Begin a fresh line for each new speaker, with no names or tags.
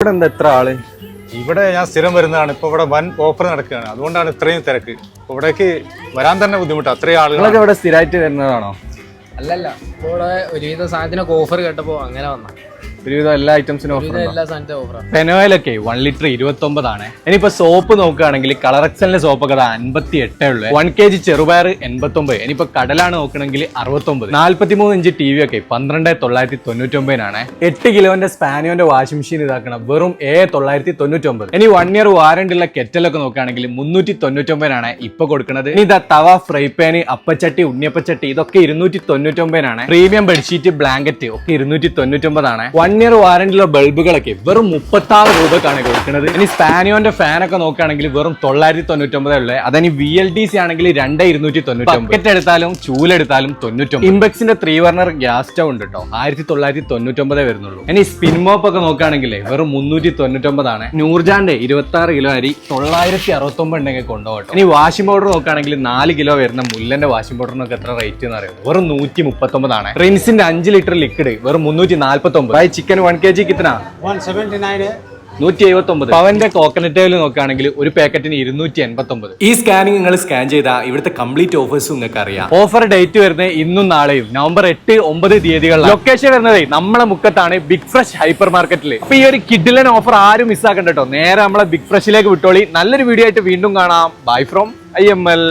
ഇവിടെ എന്താ എത്ര ആള്?
ഇവിടെ ഞാൻ സ്ഥിരം വരുന്നതാണ്. ഇപ്പൊ ഇവിടെ വൻ ഓഫർ നടക്കുകയാണ്, അതുകൊണ്ടാണ് ഇത്രയും തിരക്ക്. ഇവിടേക്ക് വരാൻ തന്നെ ബുദ്ധിമുട്ടാണ്, അത്രയും ആളുകളൊക്കെ
ഇവിടെ സ്ഥിരമായിട്ട് വരുന്നതാണോ?
അല്ലല്ല, ഇപ്പോൾ ഇവിടെ ഒരുവിധ സാധനത്തിനൊക്കെ ഓഫർ കേട്ടപ്പോ അങ്ങനെ വന്ന
ഒരുവിധം എല്ലാ ഐറ്റംസിനും ഓഫർ.
എല്ലാ സാധനത്തിനും ഓഫർ.
പെനോയിലൊക്കെ 1 ലിറ്റർ 29 ഇനിയിപ്പോ സോപ്പ് നോക്കുകയാണെങ്കിൽ കളറക്സലിന്റെ സോപ്പൊക്കെ 58 ഉള്ളു. 1 kg ചെറുപയർ 89. ഇനിയിപ്പോ കടലാണ് നോക്കണമെങ്കിൽ 69. 43 ഇഞ്ച് ടി വി ഒക്കെ 12,999 8 കിലോന്റെ സ്പാനിയോന്റെ വാഷിംഗ് മെഷീൻ ഇതാക്കണം വെറും 999. ഇനി 1 ഇയർ വാറണ്ടി ഉള്ള കെറ്റലൊക്കെ നോക്കുകയാണെങ്കിൽ 399 ഇപ്പൊ കൊടുക്കുന്നത്. ഇനി ഇതാ തവ, ഫ്രൈ പാന്, അപ്പച്ചട്ടി, ഉണ്ണിയപ്പച്ചട്ടി ഇതൊക്കെ 299. പ്രീമിയം ബെഡ്ഷീറ്റ്, ബ്ലാങ്കറ്റ് ഒക്കെ 299. 1 ഇയർ വാറണ്ടിയുള്ള ബൾബുകളൊക്കെ വെറും 36 രൂപക്കാണ് കൊടുക്കുന്നത്. ഇനി സ്പാനിയോന്റെ ഫാനൊക്കെ നോക്കുകയാണെങ്കിൽ വെറും 999 ഉള്ളത്. അതനി VLDC ആണെങ്കിൽ 2299. ബക്കറ്റ് എടുത്താലും ചൂലെടുത്താലും 99. ഇംബെക്സിന്റെ 3 ബർണർ ഗ്യാസ് സ്റ്റവ് ഉണ്ട് കേട്ടോ, 1999 വരുന്നുള്ളൂ. ഇനി സ്പിൻ മോപ്പ് ഒക്കെ നോക്കുകയാണെങ്കിൽ വെറും 399. നൂർജാന്റെ 26 കിലോ അരി 969 ഉണ്ടെങ്കിൽ കൊണ്ടുപോകട്ടെ. ഇനി വാഷിംഗ് പൗഡർ നോക്കുകയാണെങ്കിൽ 4 കിലോ വരുന്ന മുല്ലന്റെ വാഷിംഗ് പൗഡറിനൊക്കെ എത്ര റേറ്റ് എന്ന് അറിയുന്നത്? വെറും 139. റിൻസിന്റെ 5 ലിറ്റർ ലിക്വിഡ് വെറും 349. Chicken 1 kg കിतना
179
179. പവന്റെ കോക്കനട്ട് ഓയിൽ നോക്കുകയാണെങ്കിൽ ഒരു പാക്കറ്റിന് 289. ഈ സ്കാനിങ് നിങ്ങൾ സ്കാൻ ചെയ്താൽ ഇവിടുത്തെ കംപ്ലീറ്റ് ഓഫേഴ്സും നിങ്ങൾക്ക് അറിയാം. ഓഫർ ഡേറ്റ് വരുന്നത് ഇന്നും നാളെയും നവംബർ 8, 9 തീയതികളിൽ. ലൊക്കേഷൻ വരുന്നത് നമ്മളെ മുക്കത്താണ്, ബിഗ് ഫ്രഷ് ഹൈപ്പർ മാർക്കറ്റിൽ. അപ്പൊ ഈ ഒരു കിഡിലൻ ഓഫർ ആരും മിസ്സാക്കണ്ട കേട്ടോ. നേരെ നമ്മളെ ബിഗ് ഫ്രഷിലേക്ക് വിട്ടോളി. നല്ലൊരു വീഡിയോ ആയിട്ട് വീണ്ടും കാണാം. By from IML.